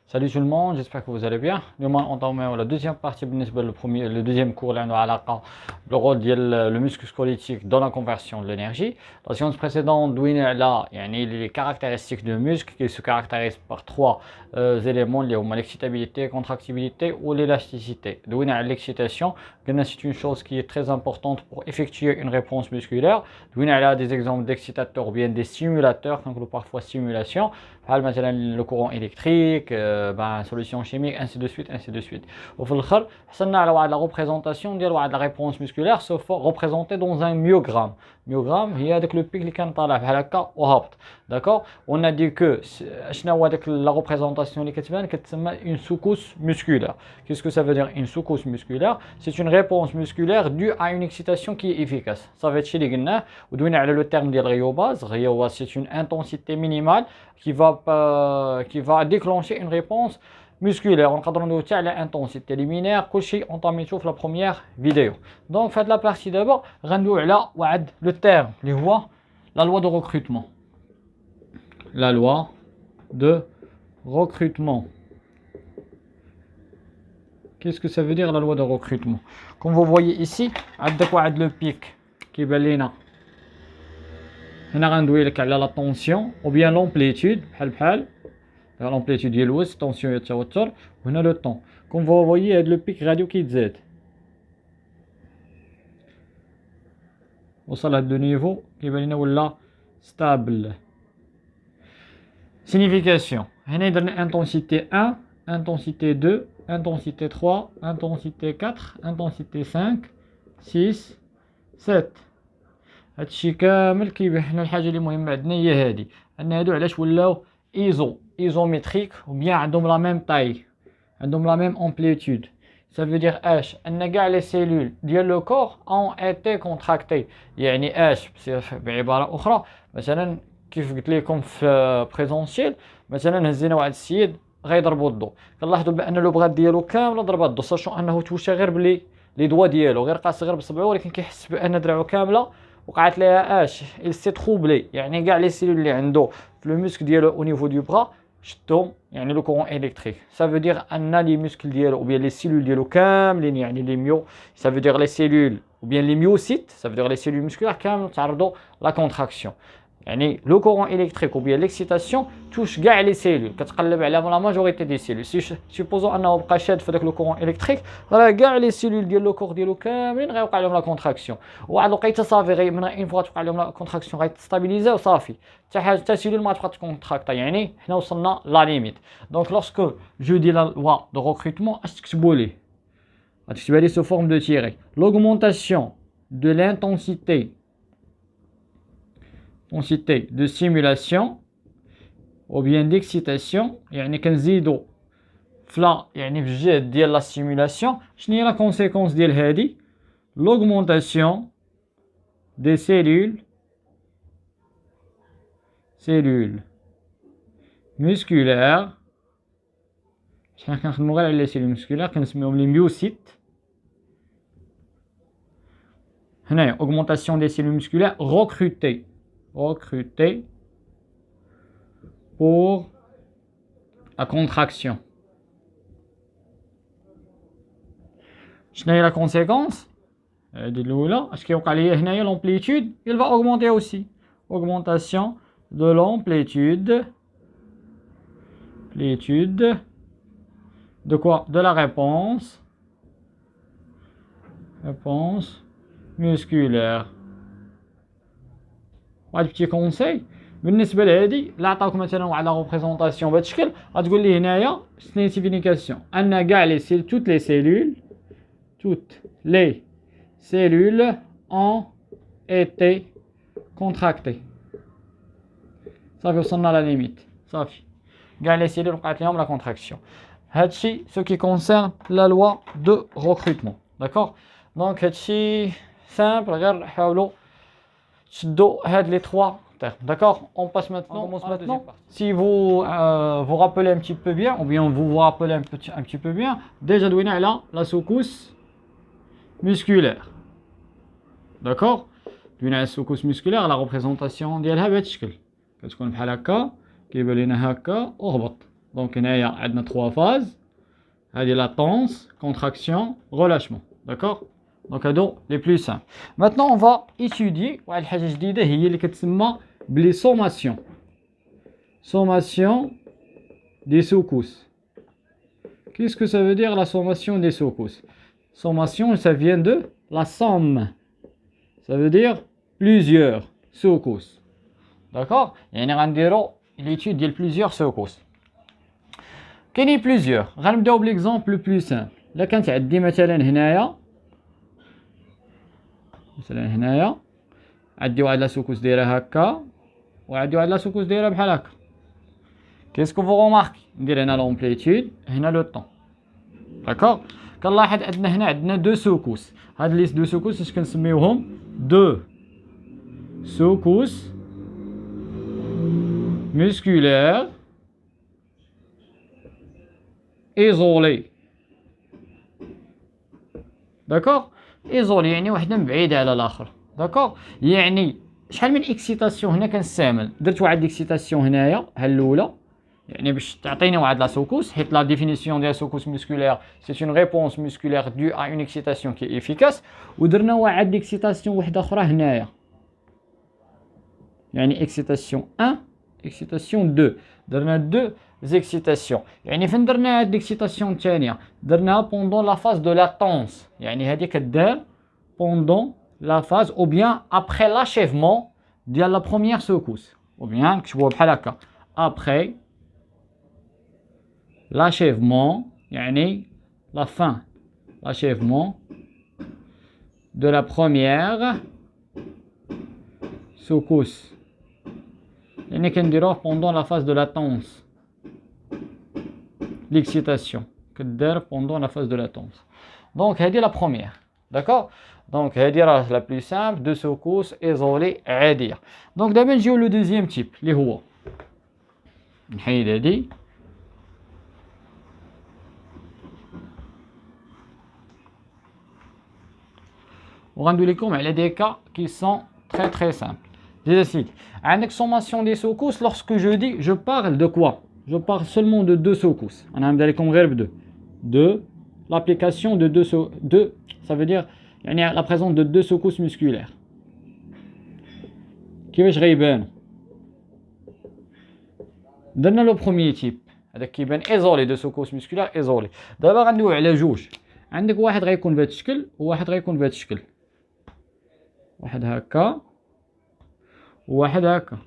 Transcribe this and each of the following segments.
Salut tout le monde, j'espère que vous allez bien. Nous allons entamer la deuxième partie le deuxième cours le rôle le muscle squelettique dans la conversion de l'énergie. La séance précédente, les caractéristiques du muscle qui se caractérisent par trois éléments liés à l'excitabilité, contractibilité ou l'élasticité. L'excitation, c'est une chose qui est très importante pour effectuer une réponse musculaire. Il y a des exemples d'excitateurs ou bien des stimulateurs, donc parfois stimulation, le courant électrique, solution chimique, ainsi de suite, ainsi de suite. Au final, la représentation de la réponse musculaire se fait représenter dans un myogramme. Myogramme, il y a le pic qui est d'accord. On a dit que la représentation une sous-couche musculaire. Qu'est-ce que ça veut dire une sous-couche musculaire? C'est une réponse musculaire due à une excitation qui est efficace. Ça va être chez les guenilles. Le terme de rayobase. Rayobase, c'est une intensité minimale qui va déclencher une réponse musculaire. On cadre l'intensité liminaire. On t'a mis la première vidéo. Donc, faites la partie d'abord. Le terme, la loi de recrutement. La loi de recrutement. Qu'est-ce que ça veut dire la loi de recrutement? Comme vous voyez ici, le pic qui est là. On a la tension ou bien l'amplitude. L'amplitude est la tension est la on a le temps. Comme vous voyez, le pic radio qui est au salaire de niveau qui est stable. Signification. On a intensité 1, intensité 2, intensité 3, intensité 4, intensité 5, 6, 7. هادشي كامل كيبين الحاجه اللي مهمه عندنا هي هذه ان هادو علاش ولاو ايزوميتريك وبيان عندهم لا ميم طاي عندهم لا ميم امبليتود. Ça veut dire اش ان كاع لي سيلول ديال لو كور اون ايتي كونتراكتي. يعني اش بعباره اخرى مثلا كيف قلت لكم في بريزونسيال مثلا هزينا واحد السيد غيضربوا الضو كنلاحظوا بان لو بغات ديالو كامله ضربات الضو ساشون انه توشى غير بلي لي دوا ديالو غير قاس غير بصبعو ولكن كيحس بان دراعو كامله وقعت لها اش il s'est troublé. يعني كاع لي سيلول اللي عنده في لو مسك ديالو او نيفو دو برا شدهم يعني لو كورون الكتريك. ça veut dire ان لي مسكل ديالو ou bien les cellules ديالو كاملين يعني لي ميو ça veut dire les cellules ou bien les myocytes ça veut dire les cellules musculaires كامل تعرضوا la contraction. يعني لو كورون الكتريك ou bien l'excitation touche كاع لي سيلول كتقلب على لا ماجوريتي دي سيلول. سيبوزون انه بقى شاد في داك لو كورون الكتريك راه كاع لي سيلول ديال لو كور ديالو كاملين غيوقع لهم لا كونتراكسيون. وواحد الوقيته صافي غير من اون فوا توقع لهم لا كونتراكسيون غيتستابيليزا وصافي حتى حاجه حتى سيلول ما تبقى تكونتراكتا. يعني حنا وصلنا لا ليميت. دونك لورسكو جو دي لا لوا دو ريكروتمون اش تكتبوا ليه غتكتبها ليه سو فورم دو تيري. l'augmentation de l'intensité de simulation ou bien d'excitation يعني كنزيدو فلا يعني في الجهه ديال لا سيمولاسيون. شنو هي لا كونسيكونس ديال هادي؟ l'augmentation des cellules musculaires. حنا كنخدمو غير على لي سيلول مسكولار كنسميوهم لي ميوسيت. هنايا augmentation des cellules musculaires recrutées pour la contraction. شنو هي لا كونسيكونس؟ هادي الاولى اش كيوقع ليا هنايا l'amplitude il va augmenter aussi. augmentation de l'amplitude de quoi? De la réponse musculaire. واحد بتي كونساي بالنسبه لهادي لا عطاوك مثلا واحد لا ريبريزونطاسيون بهذا الشكل غتقول لي هنايا سيغنيفيكاسيون ان كاع لي سيل toutes les cellules ont été contractées. صافي وصلنا لا ليميت صافي كاع لي سيلول وقعت لهم لا كونتراكسيون. هادشي سو كي كونسيرن لا لوا دو ريكروتمون. داكور دونك هادشي سامبل غير حاولوا تشدوا هاد لي 3 termes. D'accord, on passe maintenant. Si vous vous rappelez un petit peu bien, ou bien vous vous rappelez un petit peu bien, déjà douina là la secousse musculaire. D'accord, douina la secousse musculaire, la représentation ديالها بهذا الشكل كتكون بحال هكا كيبان لنا هكا وهبط Donc il y a trois phases. Il y a latence, contraction, relâchement. D'accord? Donc les plus simples. Maintenant on va étudier les sommations. Sommation des secousses. Qu'est-ce que ça veut dire la sommation des secousses? Sommation, ça vient de la somme. Ça veut dire plusieurs secousses. D'accord? Il y a l'étude de plusieurs secousses. كاين plusieurs. غنبداو بالexemple le plus simple. Là كانت عندي مثلا هنايا عندي واحد لا سوكوس دايره هكا وعندي واحد لا سوكوس دايره بحال هكا. Qu'est-ce que vous remarquez? ندير هنا l'amplitude, هنا le temps. D'accord? كنلاحظ هنا عندنا دو سوكوس. هاد لي دو سوكوس اش كنسميوهم دو سوكوس musculaires isolés. D'accord? ايزولي يعني وحده بعيده على الاخر. داكور يعني شحال من اكسيتاسيون هنا كنستعمل. درت واحد اكسيتاسيون هنايا ها الاولى يعني باش تعطيني واحد لا سوكوس حيت لا ديفينيسيون ديال سوكوس مسكولير سي اون ريبونس مسكولير دو ا اون اكسيتاسيون كي افيكاس. ودرنا واحد اكسيتاسيون وحده اخرى هنايا يعني اكسيتاسيون 1 اكسيتاسيون 2 درنا دو زيكسيتاسيون. يعني فين درنا هاد الاكسيتاسيون الثانيه درناها بوندون لا فاز دو لاتونس. يعني هذه كدار بوندون لا فاز او بيان ابري لاشيفمون ديال لا بروميير سوكوس او بيان نكتبوها بحال هكا ابري l'achèvement يعني la fin l'achèvement de la première secousse يعني كنديروه pendant la phase de latence l'excitation كدار pendant la phase de latence. Donc هذه la première. D'accord? Donc هذه راه la plus simple de secousse isolée عادية. Donc دابا نجيو لو deuxième type اللي هو نحيد هذه وغندوي لكم على des cas qui sont très très simples. J'ai cité. Avec sommation des secousses, lorsque je dis, je parle de quoi? Je parle seulement de deux secousses. On a un comme verbe de l'application de deux, ça veut dire il y a la présence de deux secousses musculaires. Qui va je Donne le premier type. هذاك كيبان isolé de secousses musculaires isolé. دابا غندوي على جوج. عندك واحد غيكون بهذا الشكل وواحد غيكون بهذا الشكل. واحد هكا وواحد هكا.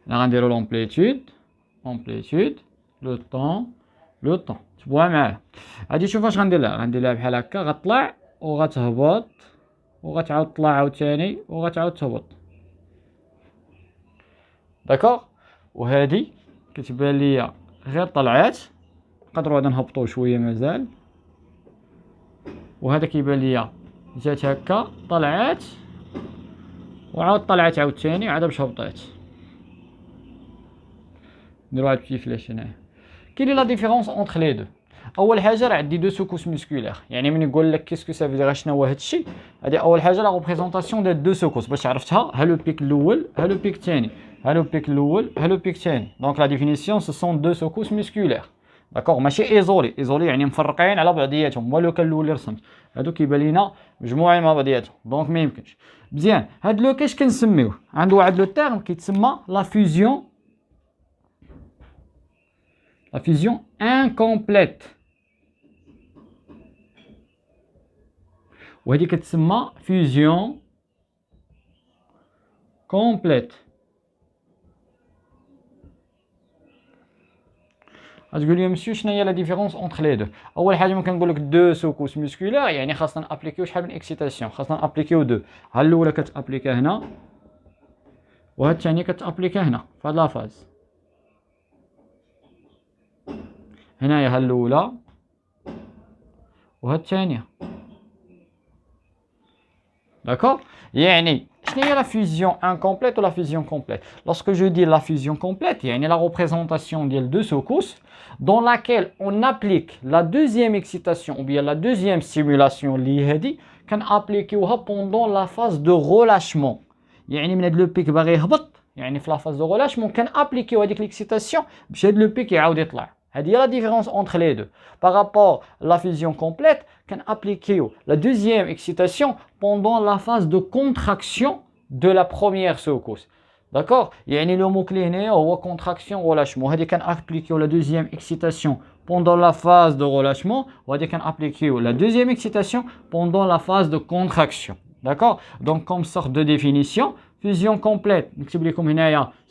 انا غنديرو لومبليتود لو طون تبوها معايا. غادي شوف اش غندير لها. غندير لها بحال هكا غطلع وغتهبط وغتعاود تطلع عاوتاني وغتعاود تهبط. داكوغ وهادي كتبان ليا غير طلعات نقدروا هذا نهبطوه شويه مازال. وهذا كيبان ليا جات هكا طلعات وعاود طلعت عاوتاني عاد باش هبطات. نديرو واحد بشي فلاش هنايا. كاين لا ديفيرونس اونتر لي دو. اول حاجه راه عندي دو سوكوس مسكولير. يعني من يقول لك كيسكو سافي دير شنو هو هذا الشيء هذه اول حاجه لا ريبريزونطاسيون ديال دو سوكوس باش عرفتها. ها لو بيك الاول ها لو بيك الثاني ها لو بيك الاول ها لو بيك الثاني. دونك لا ديفينيسيون سو سون دو سوكوس مسكولير. داكوغ ماشي ايزولي. ايزولي يعني مفرقين على بعضياتهم. ولو كان الاول اللي رسمت هادو كيبان لينا مجموعين مع بعضياتهم. دونك ما يمكنش. مزيان هاد لو كاش كنسميوه عنده واحد لو تيرم كيتسمى لا فيوزيون. لا فيوزيون انكومبليت. وهذه كتسمى فيوزيون كومبليت. غتقول لي مسيو شنو هي لا ديفيرونس اونتر لي دو؟ اول حاجه ممكن نقول لك دو سوكوس مسكولير يعني خاصنا نابليكيو شحال من اكسيتاسيون. خاصنا نابليكيو دو. ها الاولى كتابليكا هنا وهاد الثانيه كتابليكا هنا في هاد لافاز. هنايا ها الاولى وهاد الثانيه. D'accord? يعني شنو هي la fusion incomplète ou la fusion complète? Lorsque je dis la fusion complète, يعني la représentation ديال deux secousses dans laquelle on applique la deuxième excitation ou bien la deuxième stimulation اللي هذه كنابليكيوها pendant la phase de relâchement. يعني من هاد لو بيك باغي يهبط يعني في لا فاز دو ريلاشمون كنابليكيو هذيك ليكسيتاسيون باش هاد لو بيك يعاود يطلع. هذه هي لا ديفيرونس اونتر لي دو. بارابور لا فيزيون كومبليت كنابليكيو لا دوزيام اكسيتاسيون بوندون لا فاز دو كونتراكسيون دو لا بروميير سوكوس. داكور يعني لو مو كلي هنايا هو كونتراكسيون ريلاشمون. هذه كنابليكيو لا دوزيام اكسيتاسيون pendant la phase de relâchement, on va dire qu'on applique la deuxième excitation pendant la phase de contraction. D'accord? Donc, comme sorte de définition, fusion complète,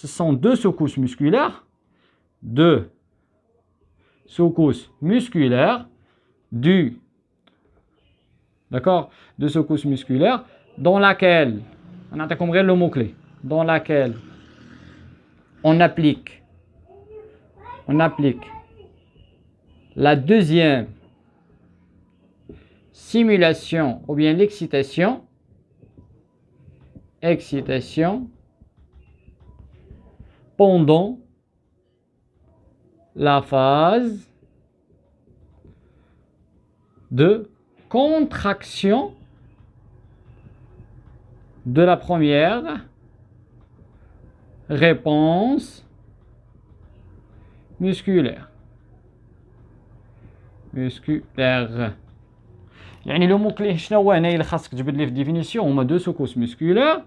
ce sont deux secousses musculaires, d'accord, deux secousses musculaires, dans laquelle, on a compris le mot-clé, dans laquelle on applique la deuxième simulation ou bien l'excitation pendant la phase de contraction de la première réponse musculaire. يعني لو مو كلي شنو هو هنايا اللي خاصك تجبد ليه في ديفينيسيون هما دو سوكوس مسكولير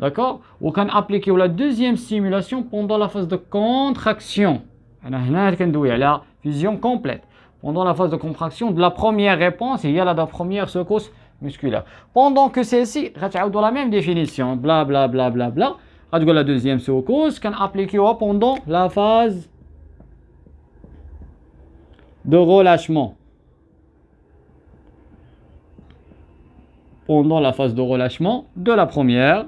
داكور وكان ابليكيو لا دوزيام ستيمولاسيون بوندون لا فاز دو كونتراكسيون. هنا كندوي على فيزيون كومبليت بوندون لا فاز دو كونتراكسيون دو لا بروميير ريبونس هي لا بروميير سوكوس مسكولير. بوندون كو سيسي غتعاودوا لا ميم ديفينيسيون بلا بلا بلا بلا بلا غتقول لا دوزيام سوكوس كان ابليكيوها بوندون لا فاز de relâchement. Pendant la phase de relâchement de la première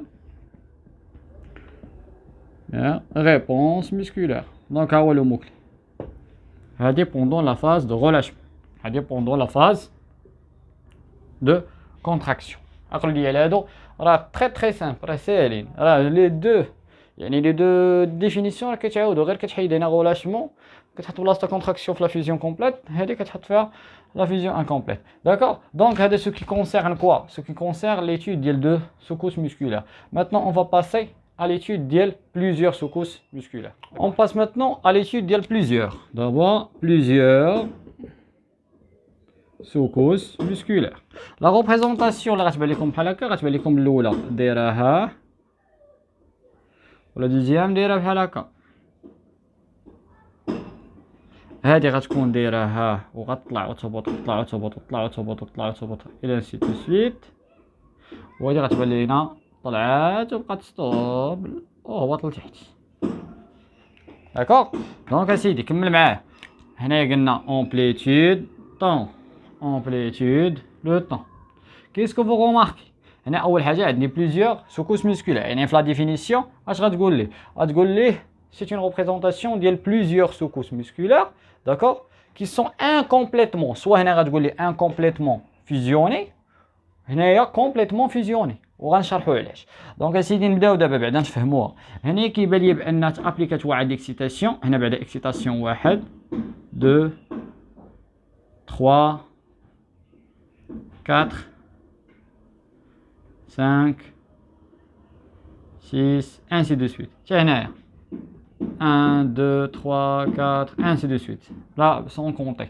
réponse musculaire. Donc, le mot-clé. Pendant la phase de relâchement. Pendant la phase de contraction. Très très simple. Les deux définitions غير كتحيد هنا relâchement كتحط بلاصه contraction في la fusion complète هذه كتحط فيها la fusion incomplète. D'accord? Donc هذا ce qui concerne quoi? Ce qui concerne l'étude ديال deux secousses musculaires. Maintenant on va passer à l'étude ديال plusieurs secousses musculaires. On passe maintenant à l'étude ديال plusieurs. D'abord plusieurs secousses musculaires. La représentation اللي غتبان لكم بحال هكا غتبان لكم الاولى دايرها ولا دوزيام دايره بحال هكا. هذه غتكون دايره ها وغتطلع وتهبط وتطلع وتهبط وتطلع وتهبط وتطلع وتهبط الى سي تو سويت. وهذه غتبان لينا طلعات وبقات ستوب وهبط لتحت. داكوغ دونك اسيدي كمل معاه. هنايا قلنا امبليتود طون امبليتود لو طون. كيسكو فو روماركي هنا اول حاجه عندي بليزيور سوكوس مسكولار. يعني في لا ديفينيسيون اش غتقول ليه؟ غتقول ليه c'est une représentation ديال plusieurs secousses musculaires, d'accord, qui sont incomplètement, soit هنا غتقول لي incomplètement fusionnés, هنايا complètement fusionnés وغنشرحوا علاش. دونك اسيدي نبداو دابا بعدا نفهموها. هنا كيبان لي بان تابليكات واحد اكسيتاسيون. هنا بعدا اكسيتاسيون 1 2 3 4 5 6 ainsi de suite. حتى هنايا 1 2 3 4 ainsi de suite là sans compter.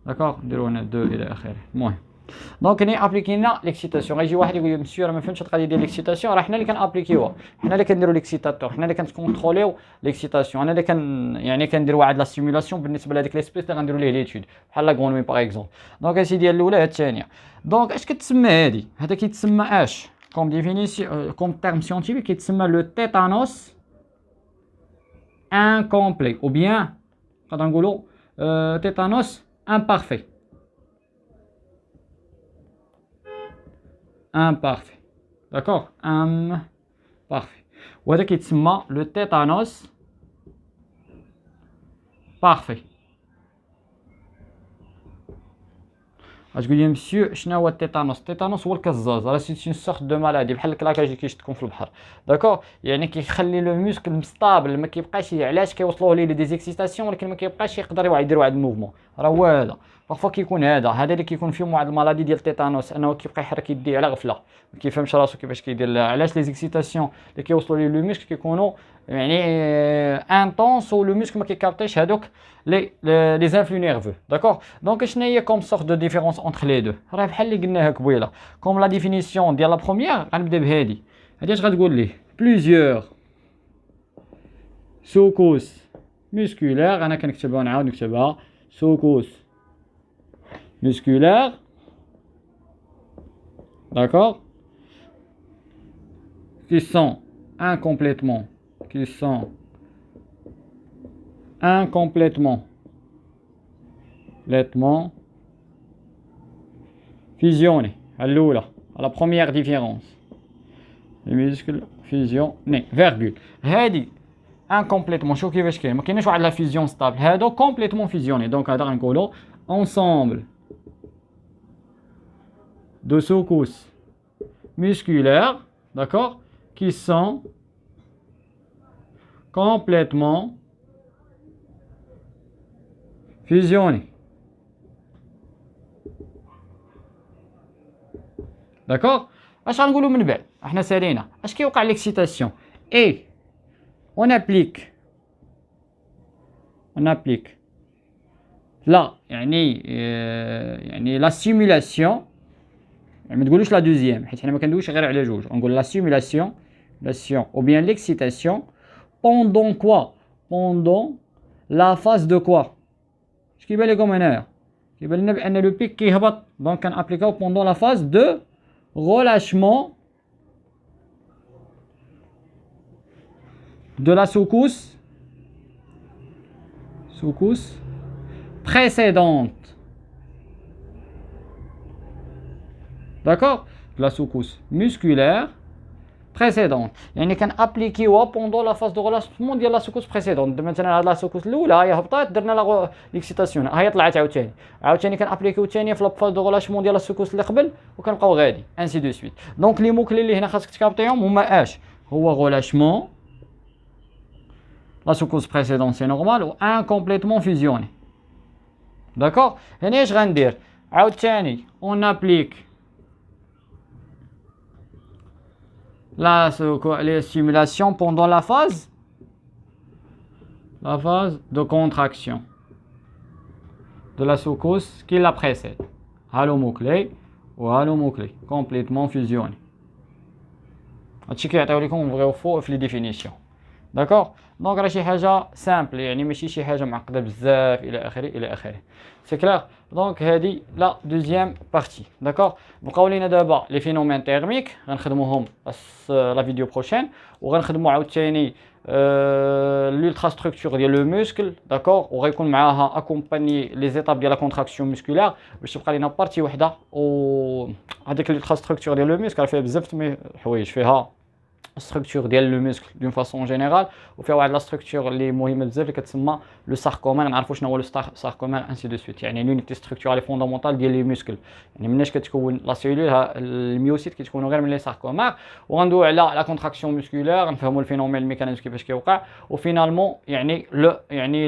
d'accord نديرو هنا 2 الى اخره. المهم دونك هنا ابليكينا ليكسيتاسيون. غيجي واحد يقول لي مسيو راه ما فهمتش القضيه ديال ليكسيتاسيون. راه حنا اللي كنابليكيوها حنا اللي كنديرو ليكسيتاتور حنا اللي كنكونتروليو ليكسيتاسيون. انا اللي يعني كندير واحد لا سيمولاسيون بالنسبه لهذيك ليسبيس اللي غنديرو ليه ليتود بحال لا غونمي باغ اكزومبل. دونك اسيدي الاولى هاد الثانيه. دونك اش كتسمى هادي؟ هذا كيتسمى اش كوم ديفينيسيون كوم تيرم سيانتيفيك كيتسمى لو تيتانوس incomplet ou bien quand on dit tétanos imparfait. D'accord, imparfait. وهذا كيتسمى le tétanos parfait. غتقول لي مسيو شنو هو التيتانوس؟ التيتانوس هو الكزاز، راه سي اون سورت دو مالادي بحال الكلاكاج اللي كيشدكم في البحر. داكوغ، يعني كيخلي لو موسكل مستابل، ما كيبقاش. علاش كيوصلوه ليه دي زيكسيتاسيون ولكن ما كيبقاش يقدر يدير واحد الموفمون. راه هو هذا بارفوا كيكون هذا اللي كيكون فيهم واحد المالادي ديال التيتانوس، انه كيبقى يحرك يديه على غفله، ما كيفهمش راسو كيفاش كيدير. علاش لي زيكسيتاسيون اللي كيوصلوا ليه لو موسكل كيكونوا يعني انتونس، و لو موسكل ما كيكابتيش هذوك لي زانفلو نيرفو. داكوغ، دونك شنو هي كوم سورت دو ديفيرونس اونتر لي دو؟ راه بحال اللي قلناها قبيله. كوم لا ديفينيسيون ديال لا بروميير غنبدا بهادي. هادي اش غتقول ليه؟ بليزيور سوكوس musculaire. انا كنكتبها ونعاود نكتبها. سوكوس musculaire. D'accord, qui sont incomplètement fusionnés. الأولى la première différence. Les muscles fusionnés. Virgule. هادي incomplètement. شوف كيفاش كاين، ما كايناش واحد لا فيزيون ستابل. هادو complètement fusionnés. دونك هذا غنقولوا ensemble de secousses musculaires, d'accord, qui sont complètement fusionnés. D'accord. اش غنقولوا من بعد؟ احنا سالينا اش كيوقع ليكسيتاسيون. اي on applique لا يعني لا سيمولاسيون. يعني ما تقولوش لا دوزيام حيت حنا ما كندويش غير على جوج. نقول لا سيمولاسيون ou bien l'excitation pendant quoi? Pendant la phase de quoi? اش كيبان لكم هنايا؟ كيبان لنا بان لو بيك كيهبط، دونك كنابليكاو pendant la phase de relâchement de la secousse précédente. D'accord, de la secousse musculaire précédente. يعني كنابليكيوها pendant la phase de relâchement ديال la secousse précédente. مثلا هاد لا سكوس الاولى هي هبطات، درنا لا ليكسيتاسيون، هي طلعت عاوتاني كنابليكيو ثانيه في لا فاز دو ريلاشمون ديال لا سكوس اللي قبل، وكنبقاو غادي انسي دو سويت. دونك لي موكلي اللي هنا خاصك تكابطيهم هما اش؟ هو ريلاشمون، لا سكوس بريسيدونت سي نورمال، و ان كومبليتمون فيزيوني. داكوغ. هنا اش غندير؟ عاوتاني اون ابليك les stimulations pendant la phase de contraction de la secousse qui la précède. Halomouclé ou halomouclé complètement fusionné. هادشي كيعطيو لكم فغي وفو في لي ديفينيسيون. داكوغ. دونك راه شي حاجه سامبل، يعني ماشي شي حاجه معقده بزاف الى اخره. سي كلير. دونك هادي لا دوزيام بارتي. داكوغ. بقاو لينا دابا لي فينومين تيرميك غنخدموهم لا فيديو بروشين، وغنخدمو عاوتاني l'ultra structure ديال لو موسكل. داكوغ. وغيكون معاها اكومباني لي زيتاب ديال لا كونتراكسيون مسكولار باش تبقى لينا بارتي وحده. و هذيك l'ultra structure ديال لو موسكل فيها بزاف الحوايج، فيها structure ديال لو موسكل دون فاسون جينيرال، وفيها واحد لا ستركتور اللي مهمه بزاف اللي كتسمى لو ساركومير. نعرفوا شنو هو لو ساركومير انسي دو سويت، يعني لونيتي ستركتورال فوندامونتال ديال لي موسكل. يعني مناش كتكون لا سيلول، الميوسيت كيتكونوا غير من لي ساركومير. وغندويو على لا كونتراكسيون مسكولار، نفهموا الفينومين الميكانيزم كيفاش كيوقع، وفينالمون يعني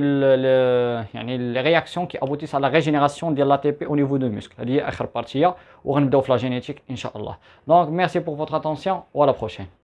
لي رياكسيون كي ابوتيس على لا ريجينيراسيون ديال لا تي بي او نيفو دو موسكل. هذه هي اخر بارتيه، وغنبداو في لا جينيتيك ان شاء الله. دونك ميرسي بور فوتر اتونسيون و لا بروشين.